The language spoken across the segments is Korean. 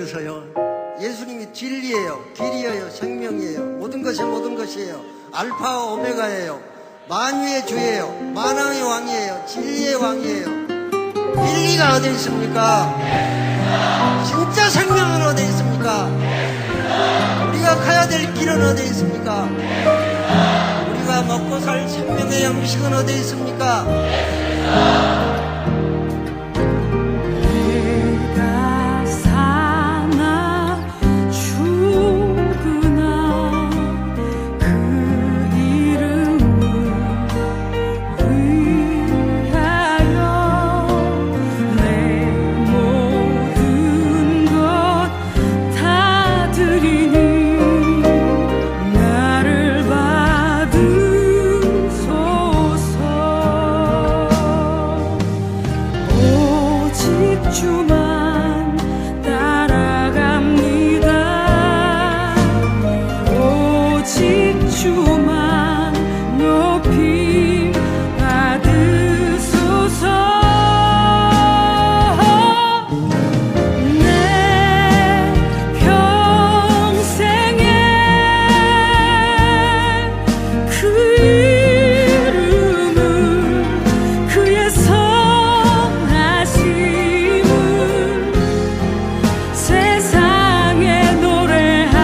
들으세요. 예수님이 진리예요, 길이에요, 생명이에요. 모든 것이 모든 것이에요. 알파와 오메가예요. 만유의 주예요. 만왕의 왕이에요. 진리의 왕이에요. 진리가 어디 있습니까? 진짜 생명은 어디 있습니까? 우리가 가야 될 길은 어디 있습니까? 우리가 먹고 살 생명의 양식은 어디 있습니까? 내가 사나 죽으나 그 이름을 위하여 내 모든 것 다 드리니 나를 받으소서. 오직 주만 따라갑니다. 오직 주만 높임 받으소서. 내 평생에 그 이름을 그의 선하심을 세상에 노래합니다.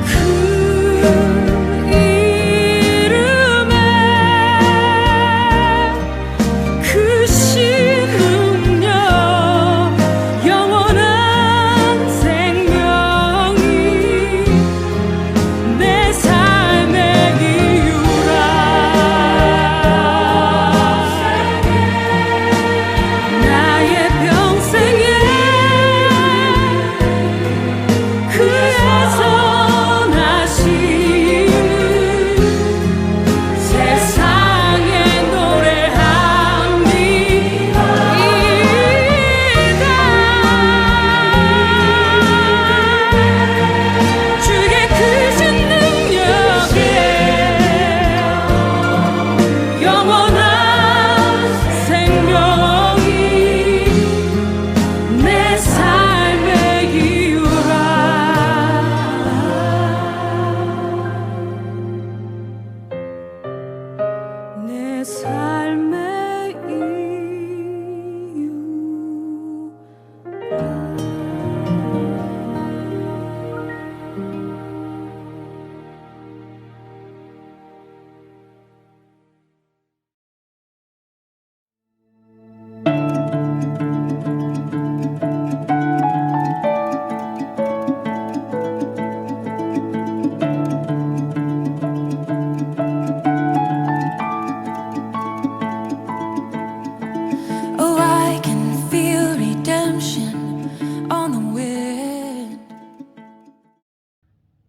그 이름에 그 신능력 영원한 생명이 내 삶의 이유라. 나의 평생에 그의 선하심을 세상에 노래합니다. 주의 크신 능력에 영원한 생명이 내 삶의 이유라. 내 삶의 Oh, I can feel redemption on the wind.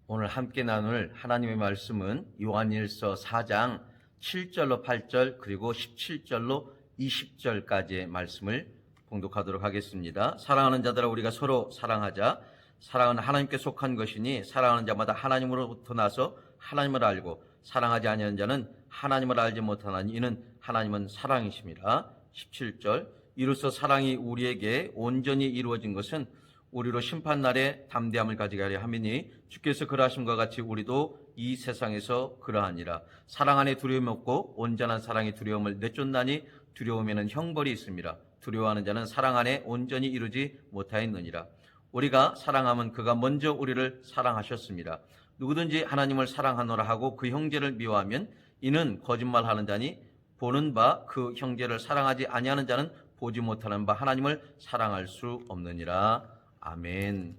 오늘 함께 나눌 하나님의 말씀은 요한일서 4장 7절로 8절 그리고 17절로 20절까지의 말씀을 봉독하도록 하겠습니다. 사랑하는 자들아, 우리가 서로 사랑하자. 사랑은 하나님께 속한 것이니 사랑하는 자마다 하나님으로부터 나서 하나님을 알고 사랑하지 아니하는 자는 하나님을 알지 못하나니 이는 하나님은 사랑이심이라. 17절, 이로써 사랑이 우리에게 온전히 이루어진 것은 우리로 심판날에 담대함을 가지게 하려 함이니 주께서 그러하심과 같이 우리도 이 세상에서 그러하니라. 사랑 안에 두려움이 없고 온전한 사랑의 두려움을 내쫓나니 두려움에는 형벌이 있습니다. 두려워하는 자는 사랑 안에 온전히 이루지 못하였느니라. 우리가 사랑하면 그가 먼저 우리를 사랑하셨습니다. 누구든지 하나님을 사랑하노라 하고 그 형제를 미워하면 이는 거짓말하는 자니 보는 바 그 형제를 사랑하지 아니하는 자는 보지 못하는 바 하나님을 사랑할 수 없느니라. 아멘.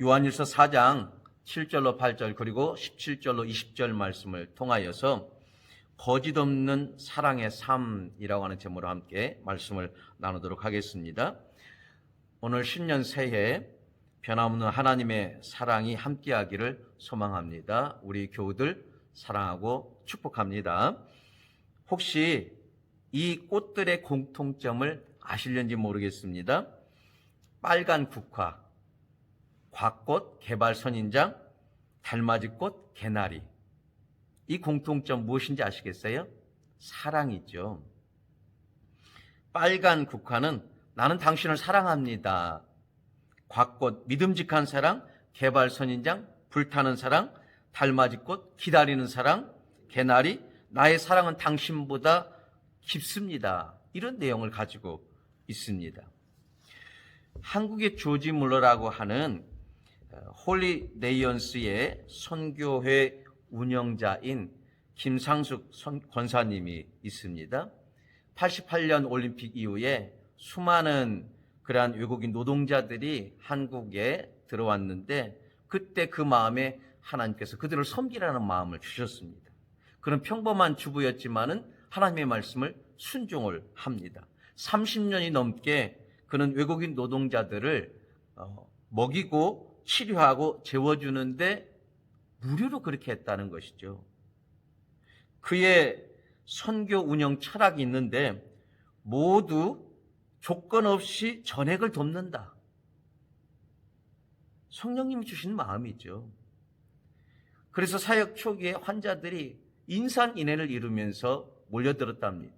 요한일서 4장 7절로 8절 그리고 17절로 20절 말씀을 통하여서 거짓 없는 사랑의 삶이라고 하는 제목으로 함께 말씀을 나누도록 하겠습니다. 오늘 신년 새해 변함없는 하나님의 사랑이 함께하기를 소망합니다. 우리 교우들 사랑하고 축복합니다. 혹시 이 꽃들의 공통점을 아시는지 모르겠습니다. 빨간 국화, 곽꽃, 개발선인장, 달맞이꽃, 개나리. 이 공통점 무엇인지 아시겠어요? 사랑이죠. 빨간 국화는 나는 당신을 사랑합니다. 곽꽃, 믿음직한 사랑, 개발선인장, 불타는 사랑, 달맞이꽃, 기다리는 사랑, 개나리, 나의 사랑은 당신보다 깊습니다. 이런 내용을 가지고 있습니다. 한국의 조지 물러라고 하는 홀리 네이언스의 선교회 운영자인 김상숙 권사님이 있습니다. 88년 올림픽 이후에 수많은 그러한 외국인 노동자들이 한국에 들어왔는데 그때 그 마음에 하나님께서 그들을 섬기라는 마음을 주셨습니다. 그런 평범한 주부였지만은 하나님의 말씀을 순종을 합니다. 30년이 넘게 그는 외국인 노동자들을 먹이고 치료하고 재워주는데 무료로 그렇게 했다는 것이죠. 그의 선교 운영 철학이 있는데 모두 조건 없이 전액을 돕는다. 성령님이 주신 마음이죠. 그래서 사역 초기에 환자들이 인산인해를 이루면서 몰려들었답니다.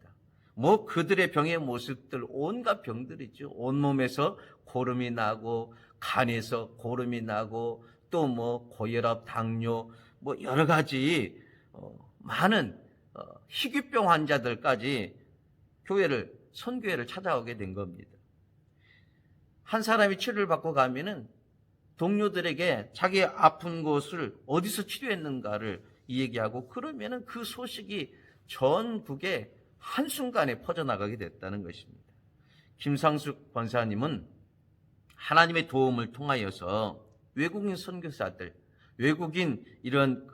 뭐 그들의 병의 모습들 온갖 병들이죠. 온몸에서 고름이 나고 간에서 고름이 나고 또 뭐 고혈압, 당뇨 뭐 여러 가지 많은 희귀병 환자들까지 선교회를 찾아오게 된 겁니다. 한 사람이 치료를 받고 가면은 동료들에게 자기 아픈 곳을 어디서 치료했는가를 이야기하고 그러면은 그 소식이 전국에 한순간에 퍼져나가게 됐다는 것입니다. 김상숙 권사님은 하나님의 도움을 통하여서 외국인 선교사들, 외국인 이런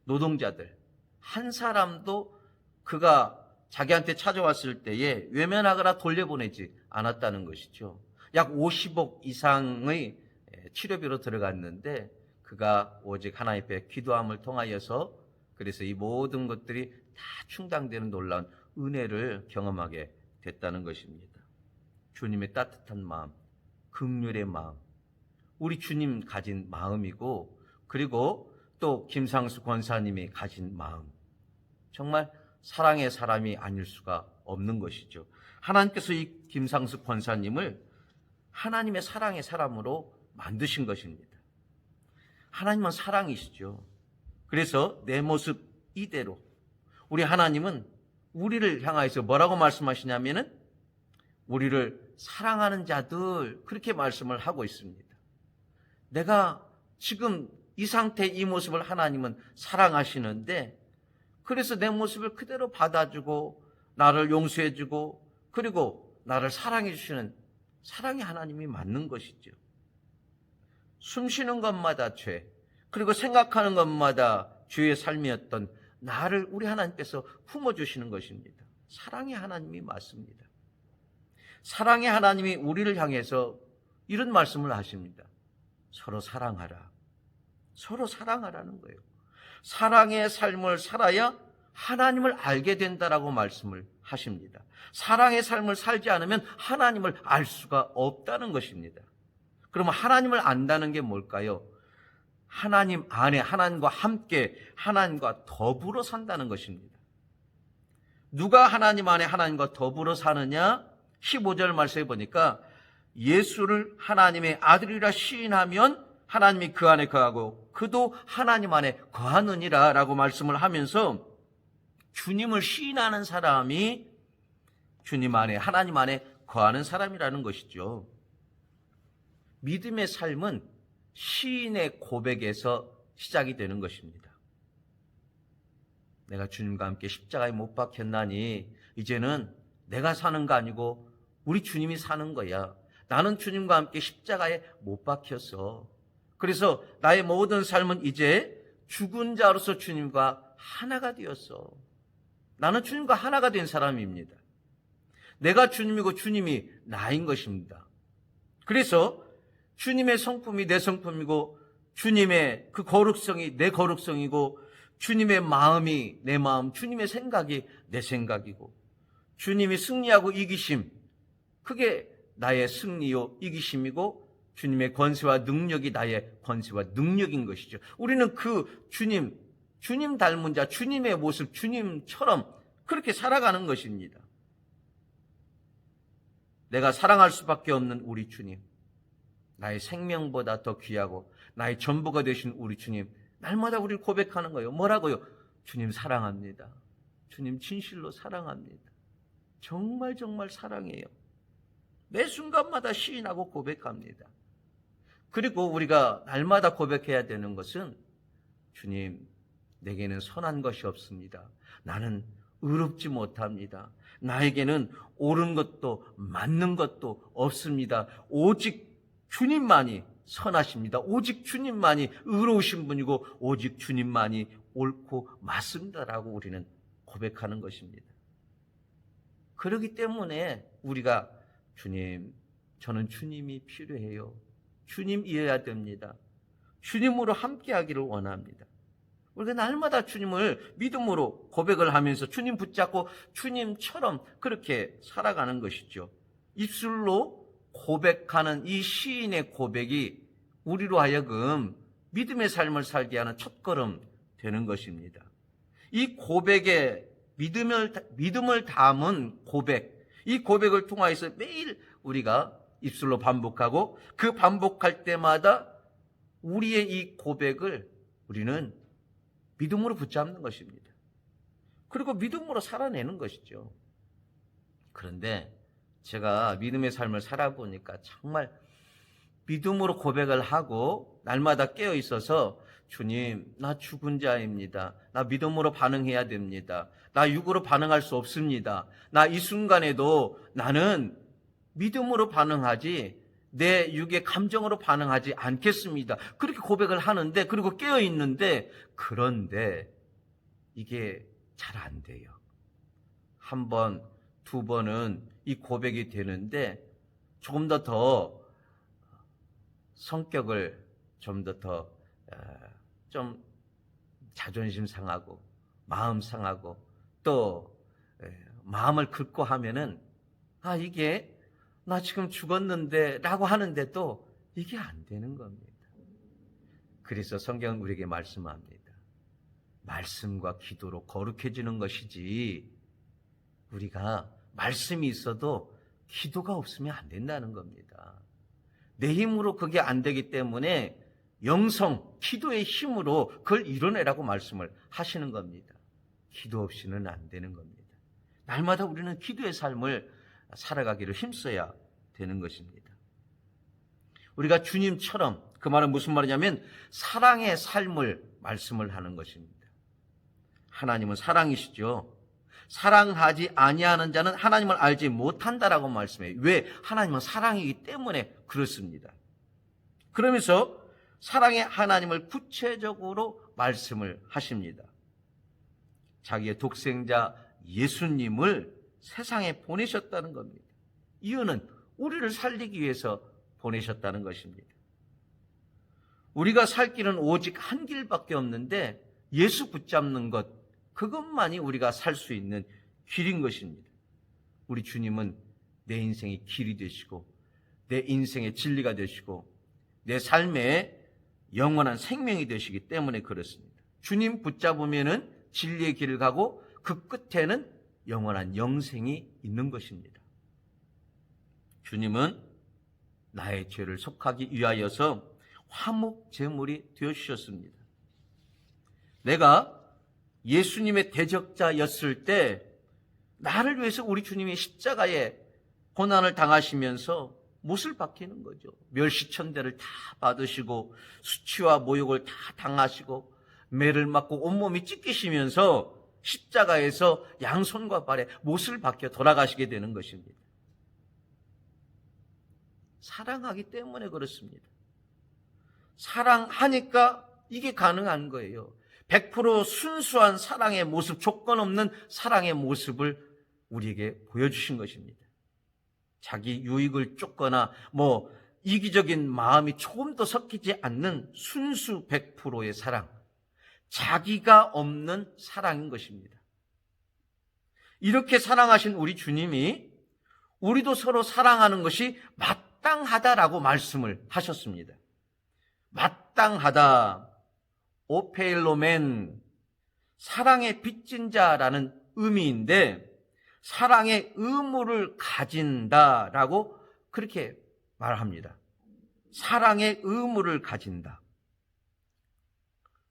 노동자들 한 사람도 그가 자기한테 찾아왔을 때에 외면하거나 돌려보내지 않았다는 것이죠. 약 50억 이상의 치료비로 들어갔는데 그가 오직 하나님 앞에 기도함을 통하여서 그래서 이 모든 것들이 다 충당되는 놀라운 은혜를 경험하게 됐다는 것입니다. 주님의 따뜻한 마음, 긍휼의 마음, 우리 주님 가진 마음이고 그리고 또 김상수 권사님이 가진 마음, 정말 사랑의 사람이 아닐 수가 없는 것이죠. 하나님께서 이 김상수 권사님을 하나님의 사랑의 사람으로 만드신 것입니다. 하나님은 사랑이시죠. 그래서 내 모습 이대로 우리 하나님은 우리를 향하여서 뭐라고 말씀하시냐면은 우리를 사랑하는 자들 그렇게 말씀을 하고 있습니다. 내가 지금 이 상태 이 모습을 하나님은 사랑하시는데 그래서 내 모습을 그대로 받아주고 나를 용서해주고 그리고 나를 사랑해 주시는 사랑의 하나님이 맞는 것이죠. 숨 쉬는 것마다 죄 그리고 생각하는 것마다 죄의 삶이었던 나를 우리 하나님께서 품어주시는 것입니다. 사랑의 하나님이 맞습니다. 사랑의 하나님이 우리를 향해서 이런 말씀을 하십니다. 서로 사랑하라. 서로 사랑하라는 거예요. 사랑의 삶을 살아야 하나님을 알게 된다라고 말씀을 하십니다. 사랑의 삶을 살지 않으면 하나님을 알 수가 없다는 것입니다. 그러면 하나님을 안다는 게 뭘까요? 하나님 안에 하나님과 함께 하나님과 더불어 산다는 것입니다. 누가 하나님 안에 하나님과 더불어 사느냐? 15절 말씀해 보니까 예수를 하나님의 아들이라 시인하면 하나님이 그 안에 거하고 그도 하나님 안에 거하느니라 라고 말씀을 하면서 주님을 시인하는 사람이 주님 안에 하나님 안에 거하는 사람이라는 것이죠. 믿음의 삶은 시인의 고백에서 시작이 되는 것입니다. 내가 주님과 함께 십자가에 못 박혔나니 이제는 내가 사는 거 아니고 우리 주님이 사는 거야. 나는 주님과 함께 십자가에 못 박혔어. 그래서 나의 모든 삶은 이제 죽은 자로서 주님과 하나가 되었어. 나는 주님과 하나가 된 사람입니다. 내가 주님이고 주님이 나인 것입니다. 그래서 주님의 성품이 내 성품이고 주님의 그 거룩성이 내 거룩성이고 주님의 마음이 내 마음, 주님의 생각이 내 생각이고 주님이 승리하고 이기심, 그게 나의 승리요 이기심이고 주님의 권세와 능력이 나의 권세와 능력인 것이죠. 우리는 그 주님 닮은 자, 주님의 모습, 주님처럼 그렇게 살아가는 것입니다. 내가 사랑할 수밖에 없는 우리 주님, 나의 생명보다 더 귀하고 나의 전부가 되신 우리 주님, 날마다 우리를 고백하는 거예요. 뭐라고요? 주님 사랑합니다. 주님 진실로 사랑합니다. 정말 정말 사랑해요. 매 순간마다 시인하고 고백합니다. 그리고 우리가 날마다 고백해야 되는 것은 주님, 내게는 선한 것이 없습니다. 나는 의롭지 못합니다. 나에게는 옳은 것도 맞는 것도 없습니다. 오직 주님만이 선하십니다. 오직 주님만이 의로우신 분이고 오직 주님만이 옳고 맞습니다라고 우리는 고백하는 것입니다. 그렇기 때문에 우리가 주님, 저는 주님이 필요해요. 주님이어야 됩니다. 주님으로 함께하기를 원합니다. 우리가 날마다 주님을 믿음으로 고백을 하면서 주님 붙잡고 주님처럼 그렇게 살아가는 것이죠. 입술로 고백하는 이 시인의 고백이 우리로 하여금 믿음의 삶을 살게 하는 첫걸음 되는 것입니다. 이 고백에 믿음을 담은 고백, 이 고백을 통하여서 매일 우리가 입술로 반복하고 그 반복할 때마다 우리의 이 고백을 우리는 믿음으로 붙잡는 것입니다. 그리고 믿음으로 살아내는 것이죠. 그런데 제가 믿음의 삶을 살아보니까 정말 믿음으로 고백을 하고 날마다 깨어 있어서 주님, 나 죽은 자입니다. 나 믿음으로 반응해야 됩니다. 나 육으로 반응할 수 없습니다. 나 이 순간에도 나는 믿음으로 반응하지 내 육의 감정으로 반응하지 않겠습니다. 그렇게 고백을 하는데, 그리고 깨어 있는데, 그런데 이게 잘 안 돼요. 한 번, 두 번은 이 고백이 되는데 조금 더 성격을 좀 좀 자존심 상하고 마음 상하고 또 마음을 긁고 하면은 이게 나 지금 죽었는데 라고 하는데도 이게 안 되는 겁니다. 그래서 성경은 우리에게 말씀합니다. 말씀과 기도로 거룩해지는 것이지 우리가 말씀이 있어도 기도가 없으면 안 된다는 겁니다. 내 힘으로 그게 안 되기 때문에 영성, 기도의 힘으로 그걸 이뤄내라고 말씀을 하시는 겁니다. 기도 없이는 안 되는 겁니다. 날마다 우리는 기도의 삶을 살아가기를 힘써야 되는 것입니다. 우리가 주님처럼, 그 말은 무슨 말이냐면 사랑의 삶을 말씀을 하는 것입니다. 하나님은 사랑이시죠. 사랑하지 아니하는 자는 하나님을 알지 못한다라고 말씀해요. 왜? 하나님은 사랑이기 때문에 그렇습니다. 그러면서 사랑의 하나님을 구체적으로 말씀을 하십니다. 자기의 독생자 예수님을 세상에 보내셨다는 겁니다. 이유는 우리를 살리기 위해서 보내셨다는 것입니다. 우리가 살 길은 오직 한 길밖에 없는데 예수 붙잡는 것, 그것만이 우리가 살 수 있는 길인 것입니다. 우리 주님은 내 인생의 길이 되시고 내 인생의 진리가 되시고 내 삶의 영원한 생명이 되시기 때문에 그렇습니다. 주님 붙잡으면은 진리의 길을 가고 그 끝에는 영원한 영생이 있는 것입니다. 주님은 나의 죄를 속하기 위하여서 화목 제물이 되어주셨습니다. 내가 예수님의 대적자였을 때 나를 위해서 우리 주님이 십자가에 고난을 당하시면서 못을 박히는 거죠. 멸시천대를 다 받으시고 수치와 모욕을 다 당하시고 매를 맞고 온몸이 찢기시면서 십자가에서 양손과 발에 못을 박혀 돌아가시게 되는 것입니다. 사랑하기 때문에 그렇습니다. 사랑하니까 이게 가능한 거예요. 100% 순수한 사랑의 모습, 조건 없는 사랑의 모습을 우리에게 보여주신 것입니다. 자기 유익을 쫓거나 이기적인 마음이 조금 더 섞이지 않는 순수 100%의 사랑, 자기가 없는 사랑인 것입니다. 이렇게 사랑하신 우리 주님이 우리도 서로 사랑하는 것이 마땅하다라고 말씀을 하셨습니다. 마땅하다, 오페일로멘, 사랑의 빚진 자라는 의미인데 사랑의 의무를 가진다라고 그렇게 말합니다. 사랑의 의무를 가진다.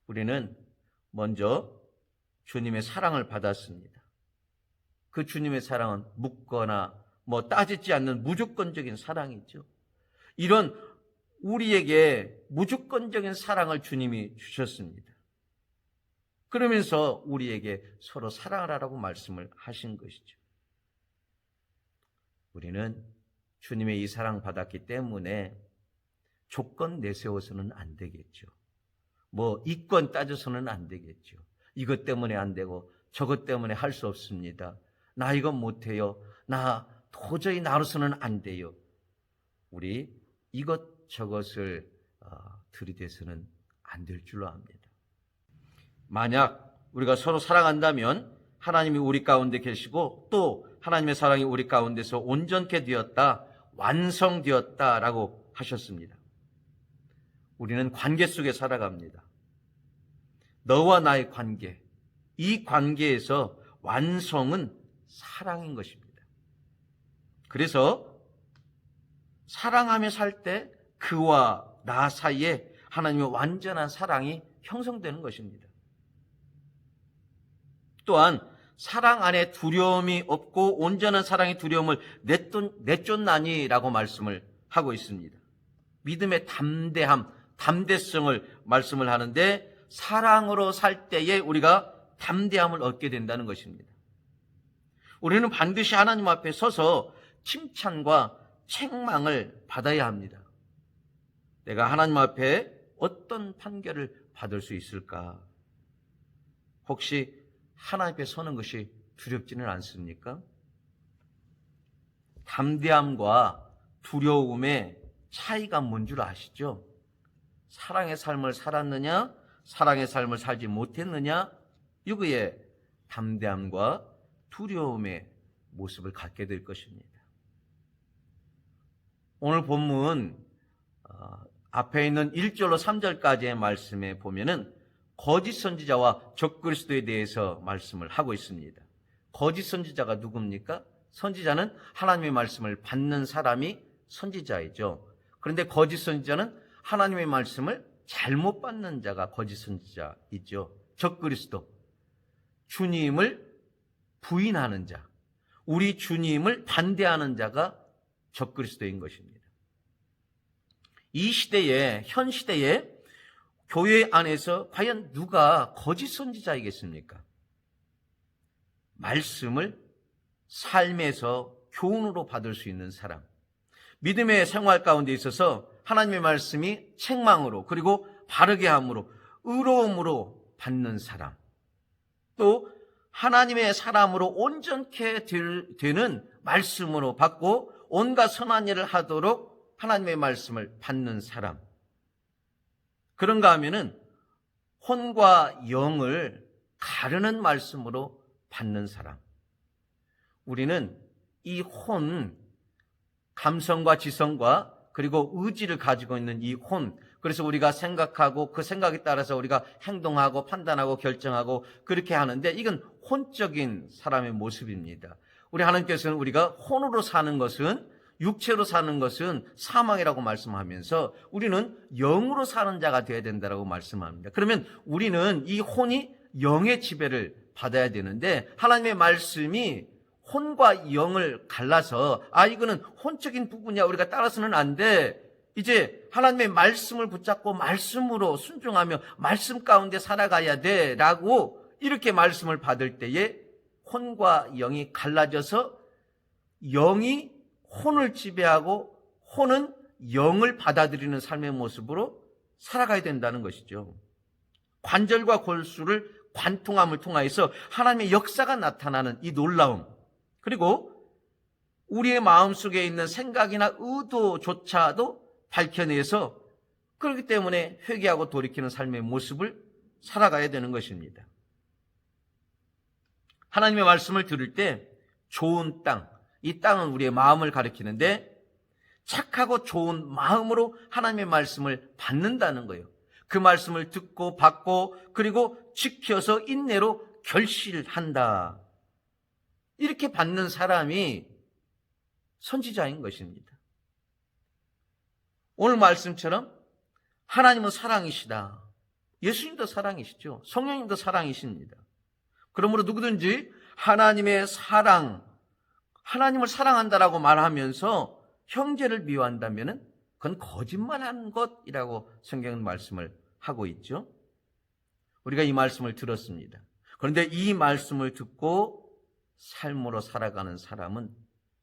우리는 먼저 주님의 사랑을 받았습니다. 그 주님의 사랑은 묻거나 따지지 않는 무조건적인 사랑이죠. 이런 우리에게 무조건적인 사랑을 주님이 주셨습니다. 그러면서 우리에게 서로 사랑을 하라고 말씀을 하신 것이죠. 우리는 주님의 이 사랑 받았기 때문에 조건 내세워서는 안 되겠죠. 이권 따져서는 안 되겠죠. 이것 때문에 안 되고 저것 때문에 할 수 없습니다. 나 이건 못해요. 나 도저히 나로서는 안 돼요. 우리 이것저것을 들이대서는 안 될 줄로 압니다. 만약 우리가 서로 사랑한다면 하나님이 우리 가운데 계시고 또 하나님의 사랑이 우리 가운데서 온전케 되었다, 완성되었다라고 하셨습니다. 우리는 관계 속에 살아갑니다. 너와 나의 관계, 이 관계에서 완성은 사랑인 것입니다. 그래서 사랑하며 살 때 그와 나 사이에 하나님의 완전한 사랑이 형성되는 것입니다. 또한 사랑 안에 두려움이 없고 온전한 사랑의 두려움을 내쫓나니라고 말씀을 하고 있습니다. 믿음의 담대성을 말씀을 하는데 사랑으로 살 때에 우리가 담대함을 얻게 된다는 것입니다. 우리는 반드시 하나님 앞에 서서 칭찬과 책망을 받아야 합니다. 내가 하나님 앞에 어떤 판결을 받을 수 있을까? 혹시 하나님 앞에 서는 것이 두렵지는 않습니까? 담대함과 두려움의 차이가 뭔 줄 아시죠? 사랑의 삶을 살았느냐, 사랑의 삶을 살지 못했느냐, 이거에 담대함과 두려움의 모습을 갖게 될 것입니다. 오늘 본문 앞에 있는 1절로 3절까지의 말씀에 보면은 거짓 선지자와 적그리스도에 대해서 말씀을 하고 있습니다. 거짓 선지자가 누굽니까? 선지자는 하나님의 말씀을 받는 사람이 선지자이죠. 그런데 거짓 선지자는 하나님의 말씀을 잘못 받는 자가 거짓 선지자이죠. 적그리스도, 주님을 부인하는 자, 우리 주님을 반대하는 자가 적그리스도인 것입니다. 이 시대에, 현 시대에 교회 안에서 과연 누가 거짓 선지자이겠습니까? 말씀을 삶에서 교훈으로 받을 수 있는 사람, 믿음의 생활 가운데 있어서 하나님의 말씀이 책망으로 그리고 바르게 함으로 의로움으로 받는 사람, 또 하나님의 사람으로 온전케 되는 말씀으로 받고 온갖 선한 일을 하도록 하나님의 말씀을 받는 사람, 그런가 하면은 혼과 영을 가르는 말씀으로 받는 사람. 우리는 이 혼, 감성과 지성과 그리고 의지를 가지고 있는 이 혼, 그래서 우리가 생각하고 그 생각에 따라서 우리가 행동하고 판단하고 결정하고 그렇게 하는데 이건 혼적인 사람의 모습입니다. 우리 하나님께서는 우리가 혼으로 사는 것은, 육체로 사는 것은 사망이라고 말씀하면서 우리는 영으로 사는 자가 되어야 된다고 말씀합니다. 그러면 우리는 이 혼이 영의 지배를 받아야 되는데 하나님의 말씀이 혼과 영을 갈라서 이거는 혼적인 부분이야, 우리가 따라서는 안 돼. 이제 하나님의 말씀을 붙잡고 말씀으로 순종하며 말씀 가운데 살아가야 돼 라고 이렇게 말씀을 받을 때에 혼과 영이 갈라져서 영이 혼을 지배하고 혼은 영을 받아들이는 삶의 모습으로 살아가야 된다는 것이죠. 관절과 골수를 관통함을 통하여서 하나님의 역사가 나타나는 이 놀라움, 그리고 우리의 마음속에 있는 생각이나 의도조차도 밝혀내서 그렇기 때문에 회개하고 돌이키는 삶의 모습을 살아가야 되는 것입니다. 하나님의 말씀을 들을 때 좋은 땅, 이 땅은 우리의 마음을 가리키는데 착하고 좋은 마음으로 하나님의 말씀을 받는다는 거예요. 그 말씀을 듣고 받고 그리고 지켜서 인내로 결실한다. 이렇게 받는 사람이 선지자인 것입니다. 오늘 말씀처럼 하나님은 사랑이시다. 예수님도 사랑이시죠. 성령님도 사랑이십니다. 그러므로 누구든지 하나님의 사랑, 하나님을 사랑한다라고 말하면서 형제를 미워한다면 그건 거짓말하는 것이라고 성경은 말씀을 하고 있죠. 우리가 이 말씀을 들었습니다. 그런데 이 말씀을 듣고 삶으로 살아가는 사람은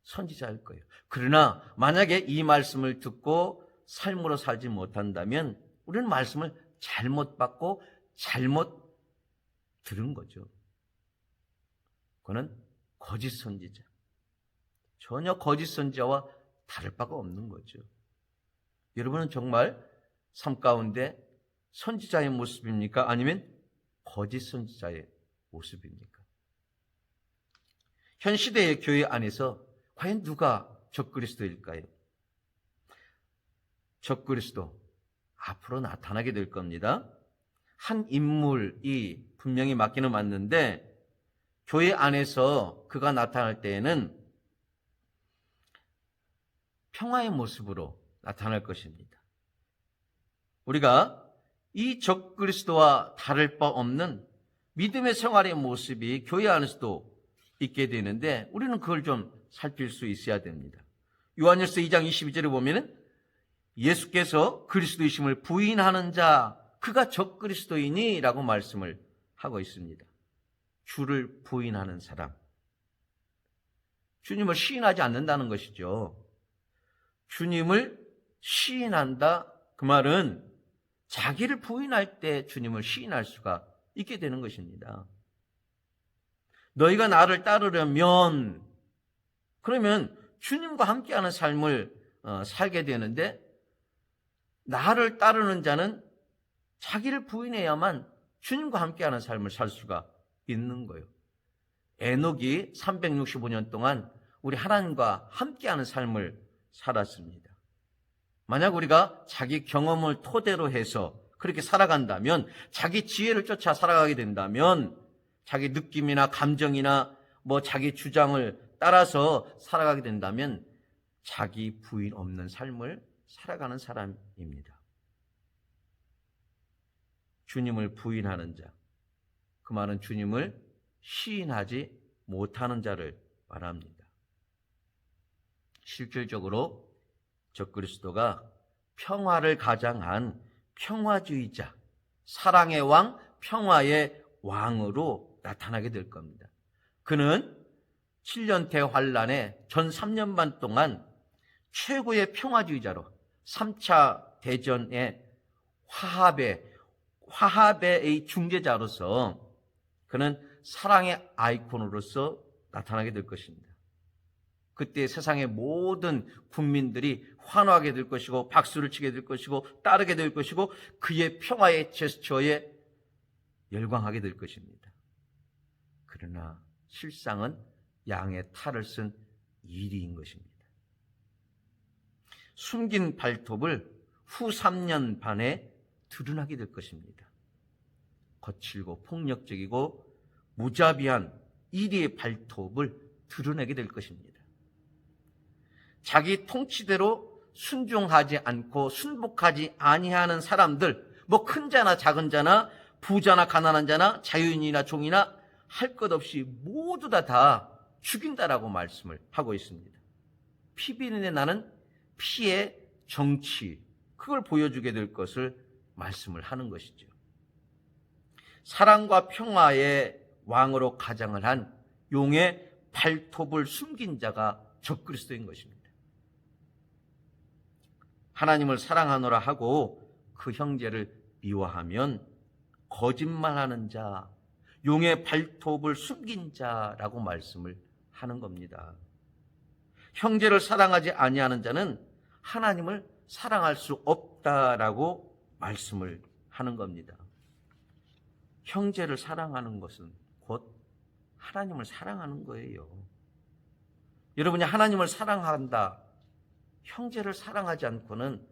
선지자일 거예요. 그러나 만약에 이 말씀을 듣고 삶으로 살지 못한다면 우리는 말씀을 잘못 받고 잘못 들은 거죠. 그거는 거짓 선지자. 전혀 거짓 선지자와 다를 바가 없는 거죠. 여러분은 정말 삶 가운데 선지자의 모습입니까? 아니면 거짓 선지자의 모습입니까? 현 시대의 교회 안에서 과연 누가 적그리스도일까요? 적그리스도 앞으로 나타나게 될 겁니다. 한 인물이 분명히 맞기는 맞는데 교회 안에서 그가 나타날 때에는 평화의 모습으로 나타날 것입니다. 우리가 이 적그리스도와 다를 바 없는 믿음의 생활의 모습이 교회 안에서도 있게 되는데 우리는 그걸 좀 살필 수 있어야 됩니다. 요한일서 2장 22절에 보면은 예수께서 그리스도이심을 부인하는 자 그가 적그리스도이니 라고 말씀을 하고 있습니다. 주를 부인하는 사람, 주님을 시인하지 않는다는 것이죠. 주님을 시인한다, 그 말은 자기를 부인할 때 주님을 시인할 수가 있게 되는 것입니다. 너희가 나를 따르려면, 그러면 주님과 함께하는 삶을 살게 되는데 나를 따르는 자는 자기를 부인해야만 주님과 함께하는 삶을 살 수가 있는 거예요. 에녹이 365년 동안 우리 하나님과 함께하는 삶을 살았습니다. 만약 우리가 자기 경험을 토대로 해서 그렇게 살아간다면, 자기 지혜를 쫓아 살아가게 된다면, 자기 느낌이나 감정이나 자기 주장을 따라서 살아가게 된다면 자기 부인 없는 삶을 살아가는 사람입니다. 주님을 부인하는 자, 그 말은 주님을 시인하지 못하는 자를 말합니다. 실질적으로 적그리스도가 평화를 가장한 평화주의자, 사랑의 왕, 평화의 왕으로 나타나게 될 겁니다. 그는 7년 대환란에 전 3년 반 동안 최고의 평화주의자로 3차 대전의 화합의 중재자로서 그는 사랑의 아이콘으로서 나타나게 될 것입니다. 그때 세상의 모든 국민들이 환호하게 될 것이고 박수를 치게 될 것이고 따르게 될 것이고 그의 평화의 제스처에 열광하게 될 것입니다. 그러나 실상은 양의 탈을 쓴 이리인 것입니다. 숨긴 발톱을 후 3년 반에 드러나게 될 것입니다. 거칠고 폭력적이고 무자비한 이리의 발톱을 드러내게 될 것입니다. 자기 통치대로 순종하지 않고 순복하지 아니하는 사람들, 큰 자나 작은 자나 부자나 가난한 자나 자유인이나 종이나 할 것 없이 모두 다 죽인다라고 말씀을 하고 있습니다. 피비린내 나는 피의 정치, 그걸 보여주게 될 것을 말씀을 하는 것이죠. 사랑과 평화의 왕으로 가장을 한 용의 발톱을 숨긴 자가 적그리스도인 것입니다. 하나님을 사랑하노라 하고 그 형제를 미워하면 거짓말하는 자, 용의 발톱을 숨긴 자라고 말씀을 하는 겁니다. 형제를 사랑하지 아니하는 자는 하나님을 사랑할 수 없다라고 말씀을 하는 겁니다. 형제를 사랑하는 것은 곧 하나님을 사랑하는 거예요. 여러분이 하나님을 사랑한다, 형제를 사랑하지 않고는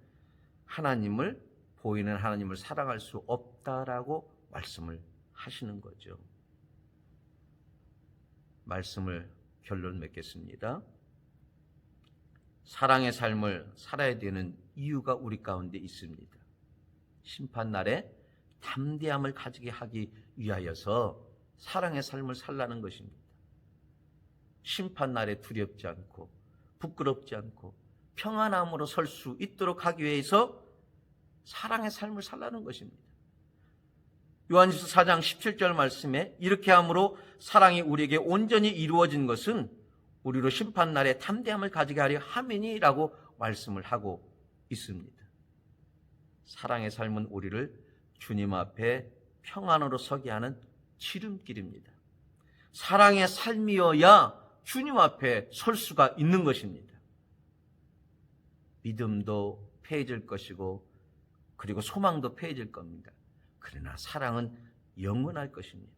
하나님을, 보이는 하나님을 사랑할 수 없다라고 말씀을 하시는 거죠. 말씀을 결론 맺겠습니다. 사랑의 삶을 살아야 되는 이유가 우리 가운데 있습니다. 심판날에 담대함을 가지게 하기 위하여서 사랑의 삶을 살라는 것입니다. 심판날에 두렵지 않고 부끄럽지 않고 평안함으로 설 수 있도록 하기 위해서 사랑의 삶을 살라는 것입니다. 요한일서 4장 17절 말씀에 이렇게 함으로 사랑이 우리에게 온전히 이루어진 것은 우리로 심판날에 담대함을 가지게 하려 함이니라고 말씀을 하고 있습니다. 사랑의 삶은 우리를 주님 앞에 평안으로 서게 하는 지름길입니다. 사랑의 삶이어야 주님 앞에 설 수가 있는 것입니다. 믿음도 패해질 것이고 그리고 소망도 패해질 겁니다. 그러나 사랑은 영원할 것입니다.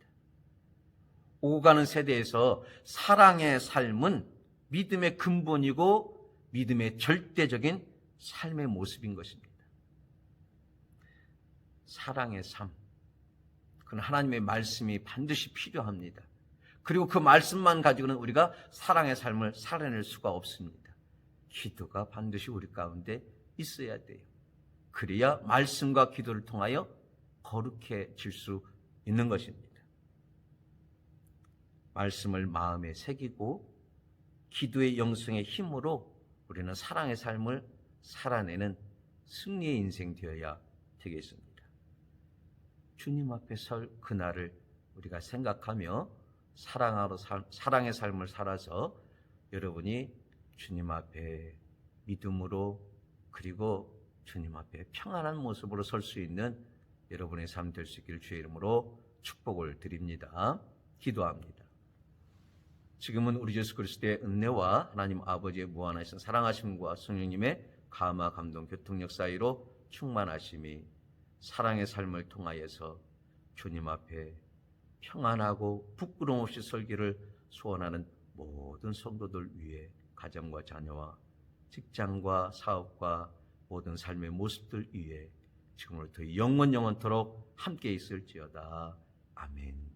오고 가는 세대에서 사랑의 삶은 믿음의 근본이고 믿음의 절대적인 삶의 모습인 것입니다. 사랑의 삶, 그건 하나님의 말씀이 반드시 필요합니다. 그리고 그 말씀만 가지고는 우리가 사랑의 삶을 살아낼 수가 없습니다. 기도가 반드시 우리 가운데 있어야 돼요. 그래야 말씀과 기도를 통하여 거룩해질 수 있는 것입니다. 말씀을 마음에 새기고 기도의 영성의 힘으로 우리는 사랑의 삶을 살아내는 승리의 인생 되어야 되겠습니다. 주님 앞에 설 그날을 우리가 생각하며 사랑의 삶을 살아서 여러분이 주님 앞에 믿음으로 그리고 주님 앞에 평안한 모습으로 설 수 있는 여러분의 삶 될 수 있기를 주의 이름으로 축복을 드립니다. 기도합니다. 지금은 우리 예수 그리스도의 은혜와 하나님 아버지의 무한하신 사랑하심과 성령님의 감화 감동 교통력 사이로 충만하심이 사랑의 삶을 통하여서 주님 앞에 평안하고 부끄러움 없이 설기를 소원하는 모든 성도들 위해 가정과 자녀와 직장과 사업과 모든 삶의 모습들 위해 지금부터 영원토록 함께 있을지어다. 아멘.